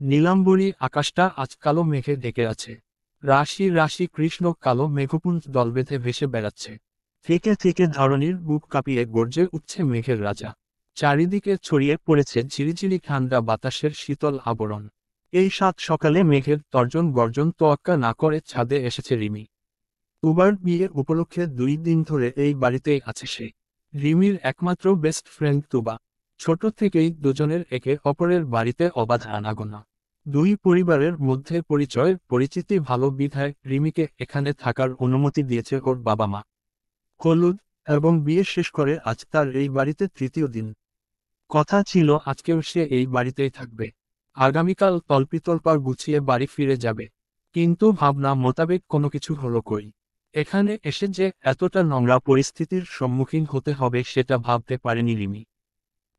নীলাম্বরী আকাশটা আজ কালো মেঘে ঢেকে আছে। রাশি রাশি কৃষ্ণ কালো মেঘপুঞ্জ দল বেঁধে ভেসে বেড়াচ্ছে। থেকে থেকে ধরণীর বুক কাঁপিয়ে গর্জে উঠছে মেঘের রাজা। চারিদিকে ছড়িয়ে পড়েছে ঝিরিঝিরি ঠান্ডা বাতাসের শীতল আবরণ। এই সাত সকালে মেঘের তর্জন গর্জন তোয়াক্কা না করে ছাদে এসেছে রিমি। তুবার বিয়ে উপলক্ষে 2 দিন ধরে এই বাড়িতেই আছে সে। রিমির একমাত্র বেস্ট ফ্রেন্ড তুবা। ছোট থেকেই দুজনের একে অপরের বাড়িতে অবাধ আনাগোনা। দুই পরিবারের মধ্যে পরিচয় পরিচিতি ভালো বিধায় রিমিকে এখানে থাকার অনুমতি দিয়েছে ওর বাবা মা। হলুদ এবং বিয়ে শেষ করে আজ তার এই বাড়িতে তৃতীয় দিন। কথা ছিল আজকেও সে এই বাড়িতেই থাকবে। আগামীকাল তল্পিতল্পা গুছিয়ে বাড়ি ফিরে যাবে। কিন্তু ভাবনা মোতাবেক কোনো কিছু হলো কই। এখানে এসে যে এতটা নোংরা পরিস্থিতির সম্মুখীন হতে হবে সেটা ভাবতে পারেনি রিমি।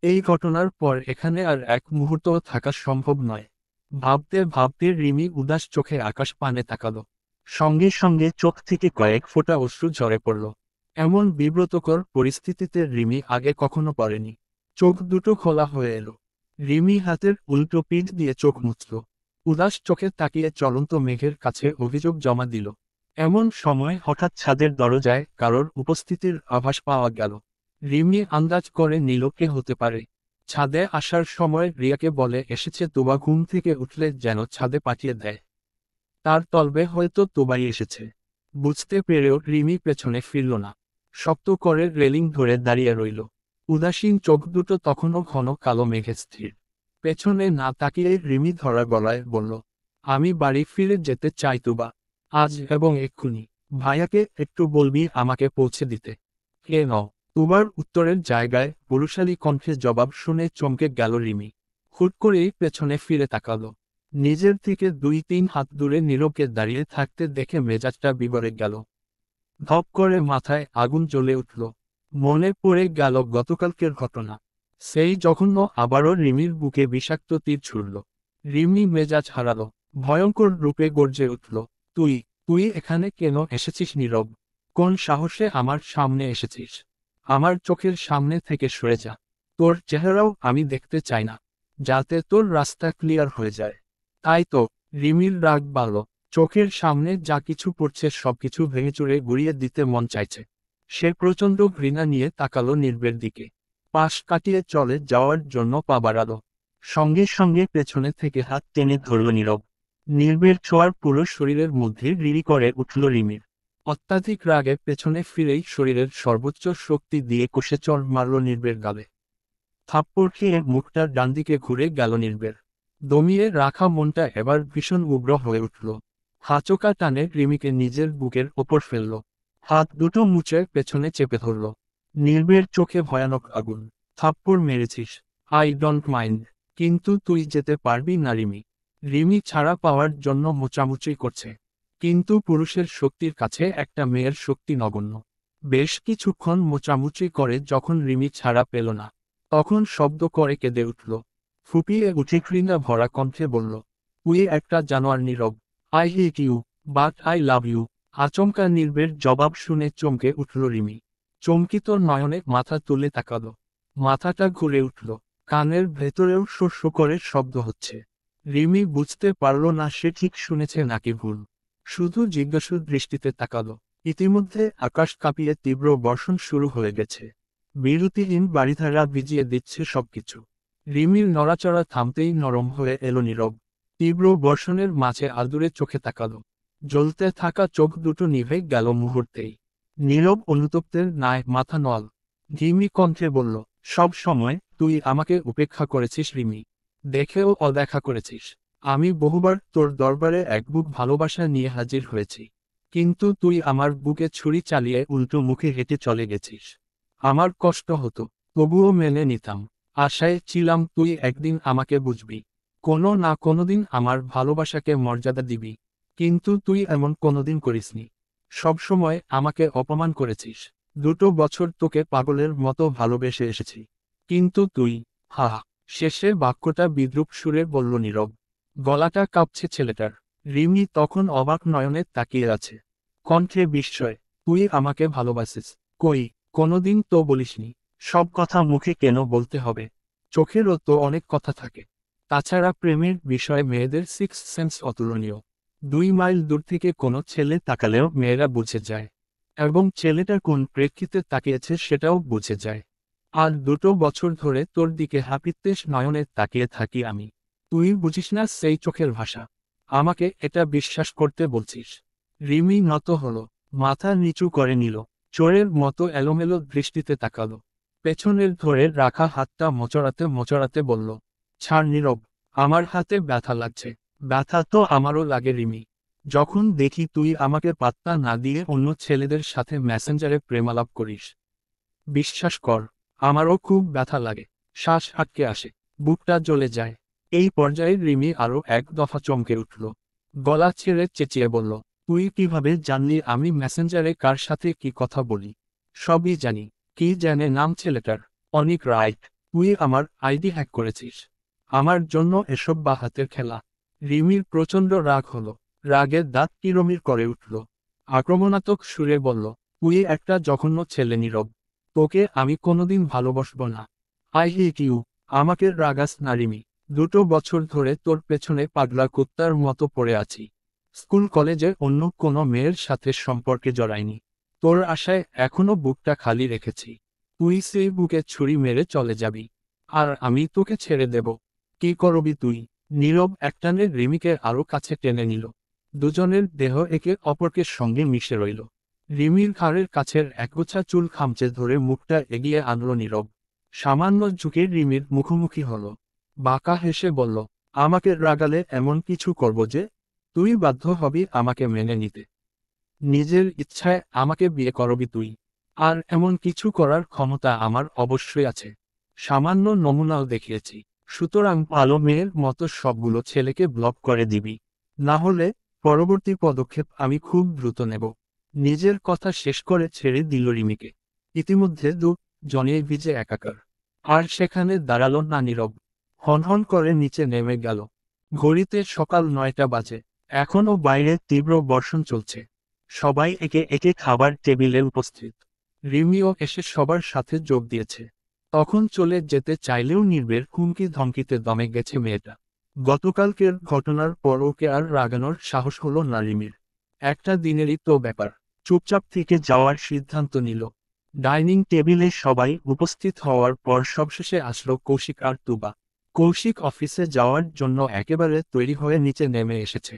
এই ঘটনার পর এখানে আর এক মুহূর্তও থাকা সম্ভব নয়। ভাবতে ভাবতে রিমি উদাস চোখে আকাশ পানে তাকালো। সঙ্গে সঙ্গে চোখ থেকে কয়েক ফোঁটা অশ্রু ঝরে পড়ল। এমন বিব্রতকর পরিস্থিতিতে রিমি আগে কখনো পড়েনি। চোখ দুটো খোলা হয়ে এলো। রিমি হাতের উল্টো পিঠ দিয়ে চোখ মুছল। উদাস চোখে তাকিয়ে চলন্ত মেঘের কাছে অভিযোগ জমা দিল। এমন সময় হঠাৎ ছাদের দরজায় কারোর উপস্থিতির আভাস পাওয়া গেল। রিমি আন্দাজ করে নিল কে হতে পারে। ছাদে আসার সময় রিয়াকে বলে এসেছে তুবা ঘুম থেকে উঠলে যেন ছাদে পাঠিয়ে দেয়। তার তলবে হয়তো তুবাই এসেছে। বুঝতে পেরেও রিমি পেছনে ফিরল না। শক্ত করে রেলিং ধরে দাঁড়িয়ে রইল। উদাসীন চোখ দুটো তখনও ঘন কালো মেঘে স্থির। পেছনে না তাকিয়ে রিমি ধরা গলায় বলল, আমি বাড়ি ফিরে যেতে চাই তুবা। আজ এবং এক্ষুনি। ভাইয়াকে একটু বলবি আমাকে পৌঁছে দিতে। কে ন? তুবার উত্তরের জায়গায় পুরুষালী কণ্ঠে জবাব শুনে চমকে গেল রিমি। হুট করেই পেছনে ফিরে তাকালো। নিজের থেকে 2-3 হাত দূরে নীরবকে দাঁড়িয়ে থাকতে দেখে মেজাজটা বিগড়ে গেল। ধপ করে মাথায় আগুন জ্বলে উঠল। মনে পড়ে গেল গতকালকের ঘটনা। সেই জঘন্য আবারও রিমির বুকে বিষাক্ত তীর ছুড়ল। রিমি মেজাজ হারালো। ভয়ঙ্কর রূপে গর্জে উঠল, তুই তুই এখানে কেন এসেছিস নীরব? কোন সাহসে আমার সামনে এসেছিস? আমার চোখের সামনে থেকে সরে যা। তোর চেহারাও আমি দেখতে চাই না, যাতে তোর রাস্তা ক্লিয়ার হয়ে যায়। তাই তো। রিমির রাগ বাড়ল। চোখের সামনে যা কিছু পড়ছে সবকিছু ভেঙেচুরে গুড়িয়ে দিতে মন চাইছে। সে প্রচণ্ড ঘৃণা নিয়ে তাকালো নীরবের দিকে। পাশ কাটিয়ে চলে যাওয়ার জন্য পা বাড়ালো। সঙ্গে সঙ্গে পেছনে থেকে হাত টেনে ধরল নীরব। নীরবের ছোঁয়ার পুরো শরীরের মধ্যে রিরি করে উঠল রিমির। অত্যাধিক রাগে পেছনে ফিরেই শরীরের সর্বোচ্চ শক্তি দিয়ে কষে চড় মারল নীরবের গালে। থাপ্পড় খেয়ে মুখটা ডানদিকে ঘুরে গেল নীরবের। দমিয়ে রাখা মনটা এবার ভীষণ উগ্র হয়ে উঠল। হাঁচোকা টানে রিমিকে নিজের বুকের ওপর ফেলল। হাত দুটো মুচে পেছনে চেপে ধরল। নীরবের চোখে ভয়ানক আগুন। থাপ্পড় মেরেছিস, আই ডোন্ট মাইন্ড, কিন্তু তুই যেতে পারবি না রিমি। রিমি ছাড়া পাওয়ার জন্য মোচামুচি করছে। কিন্তু পুরুষের শক্তির কাছে একটা মেয়ের শক্তি নগণ্য। বেশ কিছুক্ষণ মোচামুচি করে যখন রিমি ছাড়া পেল না, তখন শব্দ করে কেঁদে উঠল। ফুপিয়ে উঠে ঘৃণা ভরা কণ্ঠে বলল, তুই একটা জানোয়ার Nirab. I hate you, but I love you. আচমকা নীরবের জবাব শুনে চমকে উঠল রিমি। চমকিত নয়নে মাথা তুলে তাকালো। মাথাটা ঘুরে উঠল। কানের ভেতরেও শস্য করে শব্দ হচ্ছে। রিমি বুঝতে পারল না সে ঠিক শুনেছে নাকি ভুল। শুধু জিজ্ঞাসু দৃষ্টিতে তাকালো। ইতিমধ্যে আকাশ কাঁপিয়ে তীব্র বর্ষণ শুরু হয়ে গেছে। বিরতিহীন বারিধারা ভিজিয়ে দিচ্ছে সবকিছু। রিমির নড়াচড়া থামতেই নরম হয়ে এলো নীরব। তীব্র বর্ষণের মাঝে আদুরে চোখে তাকালো। জ্বলতে থাকা চোখ দুটো নিভে গেল মুহূর্তেই। নীরব অনুতপ্তের ন্যায় মাথা নল। ধিমি কণ্ঠে বলল, সব সময় তুই আমাকে উপেক্ষা করেছিস রিমি। দেখেও অদেখা করেছিস। আমি বহুবার তোর দরবারে এক বুক ভালোবাসা নিয়ে হাজির হয়েছি। কিন্তু তুই আমার বুকে ছুরি চালিয়ে উল্টো মুখে হেঁটে চলে গেছিস। আমার কষ্ট হতো, তবুও মেনে নিতাম। আশায় ছিলাম তুই একদিন আমাকে বুঝবি। কোনো না কোনোদিন আমার ভালোবাসাকে মর্যাদা দিবি। কিন্তু তুই এমন কোনোদিন করিসনি। সবসময় আমাকে অপমান করেছিস। 2 বছর তোকে পাগলের মতো ভালোবেসে এসেছি। কিন্তু তুই, হা হা। শেষে বাক্যটা বিদ্রূপ সুরে বলল নীরব। গলাটা কাঁপছে ছেলেটার। রিমি তখন অবাক নয়নে তাকিয়ে আছে। কণ্ঠে বিস্ময়, তুই আমাকে ভালোবাসিস? কই, কোনোদিন তো বলিসনি। সব কথা মুখে কেন বলতে হবে? চোখেরও তো অনেক কথা থাকে। তাছাড়া প্রেমের বিষয়ে মেয়েদের সিক্স সেন্স অতুলনীয়। 2 মাইল দূর থেকে কোনো ছেলে তাকালেও মেয়েরা বুঝে যায়, এবং ছেলেটা কোন প্রেক্ষিতে তাকিয়েছে সেটাও বুঝে যায়। আর 2 বছর ধরে তোর দিকে হাপিত্যেশ নয়নে তাকিয়ে থাকি আমি। তুই বুঝিস না সেই চোখের ভাষা? আমাকে এটা বিশ্বাস করতে বলছিস? রিমি নত হলো, মাথা নিচু করে নিল, চোরের মতো এলোমেলো দৃষ্টিতে তাকালো, পেছনের ধরে রাখা হাতটা মোচড়াতে মোচড়াতে বলল, ছাড় নীরব, আমার হাতে ব্যথা লাগছে। ব্যথা তো আমারও লাগে রিমি, যখন দেখি তুই আমাকে পাত্তা না দিয়ে অন্য ছেলেদের সাথে মেসেঞ্জারে প্রেমালাপ করিস। বিশ্বাস কর, আমারও খুব ব্যথা লাগে, শ্বাস আটকে আসে, বুকটা জ্বলে যায়। এই পর্যায়ে রিমি আরো এক দফা চমকে উঠল, গলা ছেড়ে চেঁচিয়ে বলল, তুই কিভাবে জানলি আমি মেসেঞ্জারে কার সাথে কি কথা বলি? সবই জানি। কি জানে নাম ছেলেটার? অনিক রাইট। তুই আমার আইডি হ্যাক করেছিস। আমার জন্য এসব বা হাতের খেলা। রিমির প্রচণ্ড রাগ হলো, রাগে দাঁত কিরমির করে উঠল। আক্রমণাত্মক সুরে বলল, তুই একটা জঘন্য ছেলে নীরব, তোকে আমি কোনোদিন ভালোবাসব না। I hate you. আমাকে রাগাস না রিমি, 2 বছর ধরে তোর পেছনে পাগলা কুত্তার মতো পড়ে আছি। স্কুল কলেজে অন্য কোনো মেয়ের সাথে সম্পর্কে জড়াইনি। তোর আশায় এখনো বুকটা খালি রেখেছি। তুই সেই বুকে ছুরি মেরে চলে যাবি, আর আমি তোকে ছেড়ে দেব। কি করবি তুই? নীরব একটানে রিমিকে আরো কাছে টেনে নিল। দুজনের দেহ একে অপরকে সঙ্গে মিশে রইল। রিমির ঘাড়ের কাছের একগোছা চুল খামচে ধরে মুখটা এগিয়ে আনল নীরব। সামান্য ঝুঁকে রিমির মুখোমুখি হল, বাঁকা হেসে বলল, আমাকে রাগালে এমন কিছু করব যে তুই বাধ্য হবি আমাকে মেনে নিতে। নিজের ইচ্ছায় আমাকে বিয়ে করবি তুই। আর এমন কিছু করার ক্ষমতা আমার অবশ্যই আছে। সামান্য নমুনাও দেখিয়েছি। সুতরাং ভালো মেয়ের মতো সবগুলো ছেলেকে ব্লক করে দিবি। না হলে পরবর্তী পদক্ষেপ আমি খুব দ্রুত নেব। নিজের কথা শেষ করে ছেড়ে দিল রিমিকে। ইতিমধ্যে জনে ভিজে একাকার। আর সেখানে দাঁড়ালো না নীরব, হনহন করে নিচে নেমে গেল। ঘড়িতে সকাল 9টা বাজে। এখনও বাইরে তীব্র বর্ষণ চলছে। সবাই একে একে খাবার টেবিলে উপস্থিত। রিমিও এসে সবার সাথে যোগ দিয়েছে। তখন চলে যেতে চাইলেও নির্বের হুমকি ধমকিতে দমে গেছে মেয়েটা। গতকালকের ঘটনার পর ওকে আর রাগানোর সাহস হলো না রিমির। একটা দিনেরই তো ব্যাপার, চুপচাপ থেকে যাওয়ার সিদ্ধান্ত নিল। ডাইনিং টেবিলে সবাই উপস্থিত হওয়ার পর সবশেষে আসলো কৌশিক আর তুবা। কৌশিক অফিসে যাওয়ার জন্য একেবারে তৈরি হয়ে নিচে নেমে এসেছে।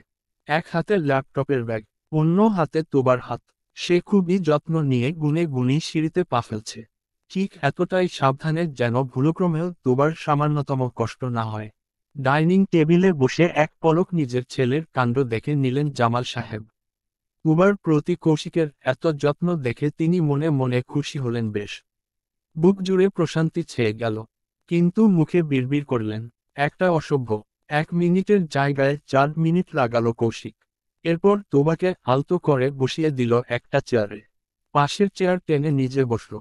এক হাতে ল্যাপটপের ব্যাগ, অন্য হাতে তুবার হাত। সে খুবই যত্ন নিয়ে গুনে গুনি সিঁড়িতে পা ফেলছে, ঠিক এতটাই সাবধানে যেন ভুলক্রমেও তুবার সামান্যতম কষ্ট না হয়। ডাইনিং টেবিলে বসে এক পলক নিজের ছেলের কাণ্ড দেখে নিলেন জামাল সাহেব। তুবার প্রতি কৌশিকের এত যত্ন দেখে তিনি মনে মনে খুশি হলেন বেশ। বুক জুড়ে প্রশান্তি ছেয়ে গেল। কিন্তু মুখে বিড়বিড় করলেন, একটা অসভ্য। 1 মিনিটের জায়গায় 4 মিনিট লাগালো কৌশিক। এরপর তোবাকে আলতো করে বসিয়ে দিল একটা চেয়ারে। পাশের চেয়ার টেনে নিজে বসল।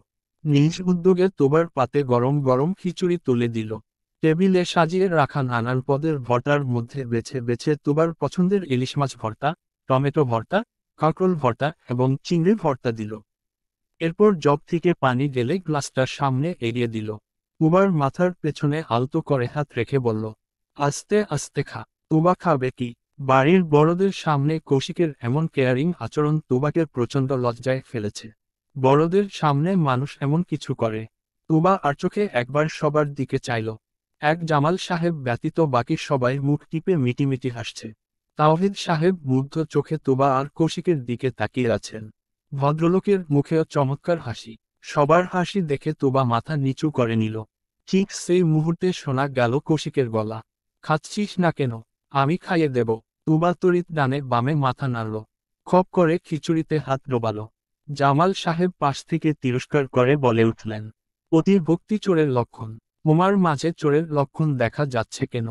নিজ উদ্যোগে তোবার পাতে গরম গরম খিচুড়ি তুলে দিল। টেবিলে সাজিয়ে রাখা নানান পদের ভর্তার মধ্যে বেছে বেছে তোবার পছন্দের ইলিশ মাছ ভর্তা, টমেটো ভর্তা, কাঁকরোল ভর্তা এবং চিংড়ি ভর্তা দিল। এরপর জগ থেকে পানি ঢেলে গ্লাসটা সামনে এগিয়ে দিল। তুবার মাথার পেছনে আলতো করে হাত রেখে বলল, আস্তে আস্তে খা। তুবা খাবে কি? বাড়ির বড়দের সামনে কৌশিকের এমন কেয়ারিং আচরণ তুবাকে প্রচণ্ড লজ্জায় ফেলেছে। বড়দের সামনে মানুষ এমন কিছু করে? তুবা আর চোখে একবার সবার দিকে চাইল। এক জামাল সাহেব ব্যতীত বাকি সবাই মুখ টিপে মিটিমিটি হাসছে। তাওহিদ সাহেব মুগ্ধ চোখে তুবা আর কৌশিকের দিকে তাকিয়ে আছেন। ভদ্রলোকের মুখেও চমৎকার হাসি। সবার হাসি দেখে তুবা মাথা নিচু করে নিল। ঠিক সেই মুহূর্তে শোনা গেল কৌশিকের গলা, খাচ্ছিস না কেন? আমি খাইয়ে দেব। তুবা তড়িৎ ডানে বামে মাথা নাড়ল, খপ করে খিচুড়িতে হাত ডোবাল। জামাল সাহেব পাশ থেকে তিরস্কার করে বলে উঠলেন, অতিভক্তি চোরের লক্ষণ। তোমার মাঝে চোরের লক্ষণ দেখা যাচ্ছে কেন?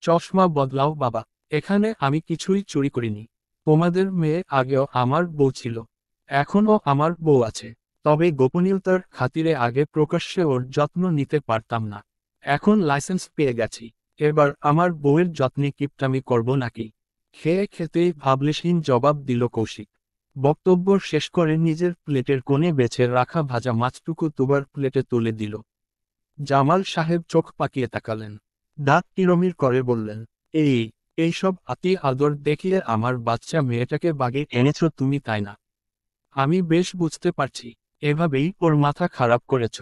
চশমা বদলাও বাবা। এখানে আমি কিছুই চুরি করিনি। তোমাদের মেয়ে আগেও আমার বউ ছিল, এখনও আমার বউ আছে। তবে গোপনীয়তার খাতিরে আগে প্রকাশ্যে ওর যত্ন নিতে পারতাম না। এখন লাইসেন্স পেয়ে গেছি, এবার আমার বউয়ের যত্নে কিপটামি করব নাকি? খেয়ে খেতেই ভাবলেশহীন জবাব দিল কৌশিক। বক্তব্য শেষ করে নিজের প্লেটের কোণে বেছে রাখা ভাজা মাছটুকু তুবার প্লেটে তুলে দিল। জামাল সাহেব চোখ পাকিয়ে তাকালেন। দাঁত কিরমির করে বললেন, এইসব আতি আদর দেখিয়ে আমার বাচ্চা মেয়েটাকে বাগে এনেছ তুমি, তাই না? আমি বেশ বুঝতে পারছি, এভাবেই ওর মাথা খারাপ করেছ।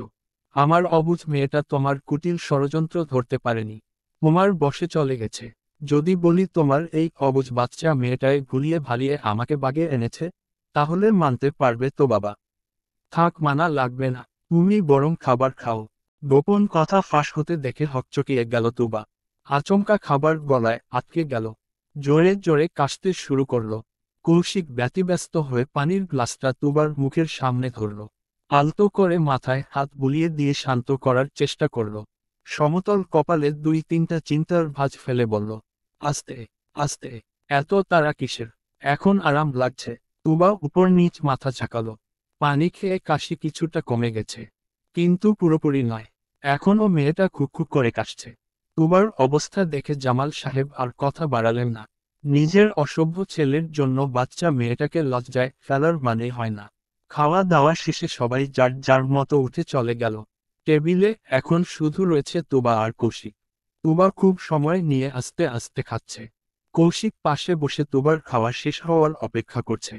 আমার অবুঝ মেয়েটা তোমার কুটিল ষড়যন্ত্র ধরতে পারেনি, তোমার বশে চলে গেছে। যদি বলি তোমার এই অবুঝ বাচ্চা মেয়েটায় ভুলিয়ে ভালিয়ে আমাকে বাগে এনেছে, তাহলে মানতে পারবে তো বাবা? থাক, মানা লাগবে না, তুমি বরং খাবার খাও। গোপন কথা ফাঁস হতে দেখে হকচকিয়ে গেল তুবা। আচমকা খাবার গলায় আটকে গেল। জোরে জোরে কাশতে শুরু করলো। কৌশিক ব্যতিব্যস্ত হয়ে পানির গ্লাসটা তুবার মুখের সামনে ধরল। আলতো করে মাথায় হাত বুলিয়ে দিয়ে শান্ত করার চেষ্টা করল। সমতল কপালে দুই তিনটা চিন্তার ভাঁজ ফেলে বলল, আস্তে আস্তে, এত তারা কিসের? এখন আরাম লাগছে। তুবা উপর নিচ মাথা ঝাঁকালো। পানি খেয়ে কাশি কিছুটা কমে গেছে, কিন্তু পুরোপুরি নয়। এখনও মেয়েটা খুকখুক করে কাশছে। তুবার অবস্থা দেখে জামাল সাহেব আর কথা বাড়ালেন না। নিজের অসভ্য ছেলের জন্য বাচ্চা মেয়েটাকে লজ্জায় ফেলার মানে হয় না। খাওয়া দাওয়া শেষে সবাই যার যার মতো উঠে চলে গেল। টেবিলে এখন শুধু রয়েছে তুবা আর কৌশিক। তুবা খুব সময় নিয়ে আস্তে আস্তে খাচ্ছে। কৌশিক পাশে বসে তুবার খাওয়া শেষ হওয়ার অপেক্ষা করছে।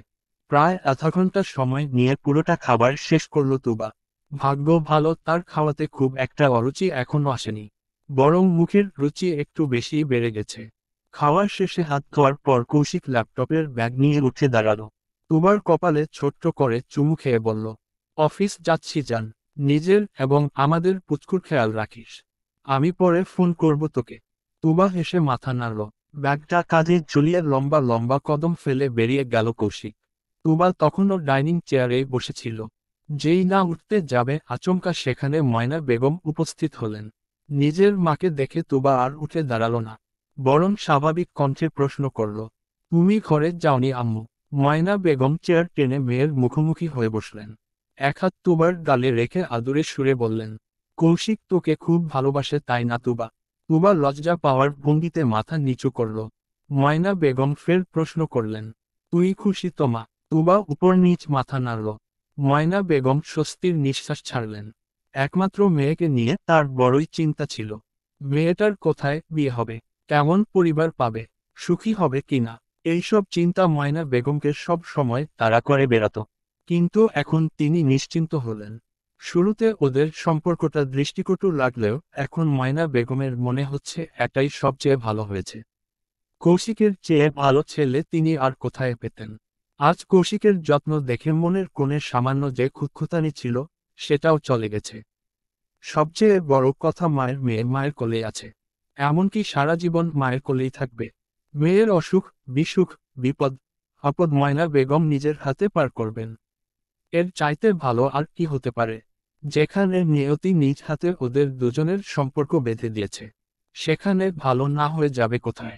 প্রায় আধা ঘন্টা সময় নিয়ে পুরোটা খাবার শেষ করল তুবা। ভাগ্য ভালো, তার খাওয়াতে খুব একটা অরুচি এখনো আসেনি, বরং মুখের রুচি একটু বেশি বেড়ে গেছে। খাওয়ার শেষে হাত ধোয়ার পর কৌশিক ল্যাপটপের ব্যাগ নিয়ে উঠে দাঁড়ালো। তুবার কপালে ছোট্ট করে চুমু খেয়ে বলল, অফিস যাচ্ছি যান, নিজের এবং আমাদের পুচকুর খেয়াল রাখিস। আমি পরে ফোন করব তোকে। তুবা হেসে মাথা নাড়ল। ব্যাগটা কাঁধে ঝুলিয়ে লম্বা লম্বা কদম ফেলে বেরিয়ে গেল কৌশিক। তুবা তখনও ডাইনিং চেয়ারে বসেছিল। যেই না উঠতে যাবে আচমকা সেখানে ময়না বেগম উপস্থিত হলেন। নিজের মাকে দেখে তুবা আর উঠে দাঁড়ালো না, বরং স্বাভাবিক কণ্ঠে প্রশ্ন করল, তুমি ঘরে যাওনি আম্মু? ময়না বেগম চেয়ার টেনে মেয়ের মুখোমুখি হয়ে বসলেন। এক হাত তুবার গালে রেখে আদুরে সুরে বললেন, কৌশিক তোকে খুব ভালোবাসে তাই না তুবা? তুবা লজ্জা পাওয়ার ভঙ্গিতে মাথা নিচু করল। ময়না বেগম ফের প্রশ্ন করলেন, তুই খুশি তো মা? তুবা উপর নিচ মাথা নাড়ল। ময়না বেগম স্বস্তির নিঃশ্বাস ছাড়লেন। একমাত্র মেয়েকে নিয়ে তার বড়ই চিন্তা ছিল। মেয়েটার কোথায় বিয়ে হবে, কেমন পরিবার পাবে, সুখী হবে কিনা, এইসব চিন্তা ময়না বেগমকে সব সময় তাড়া করে বেড়াত। কিন্তু এখন তিনি নিশ্চিন্ত হলেন। শুরুতে ওদের সম্পর্কটা দৃষ্টিকটু লাগলেও এখন ময়না বেগমের মনে হচ্ছে এটাই সবচেয়ে ভালো হয়েছে। কৌশিকের চেয়ে ভালো ছেলে তিনি আর কোথায় পেতেন? আজ কৌশিকের যত্ন দেখে মনের কোণে সামান্য যে খুঁতখুঁতানি ছিল, সেটাও চলে গেছে। সবচেয়ে বড় কথা, মায়ের মেয়ে মায়ের কোলেই আছে, এমনকি সারা জীবন মায়ের কোলেই থাকবে। মেয়ের অসুখ, বিসুখ, বিপদ আপদ ময়না বেগম নিজের হাতে পার করবেন। এর চাইতে ভালো আর কি হতে পারে? যেখানে নিয়তি নিজ হাতে ওদের দুজনের সম্পর্ক বেঁধে দিয়েছে, সেখানে ভালো না হয়ে যাবে কোথায়?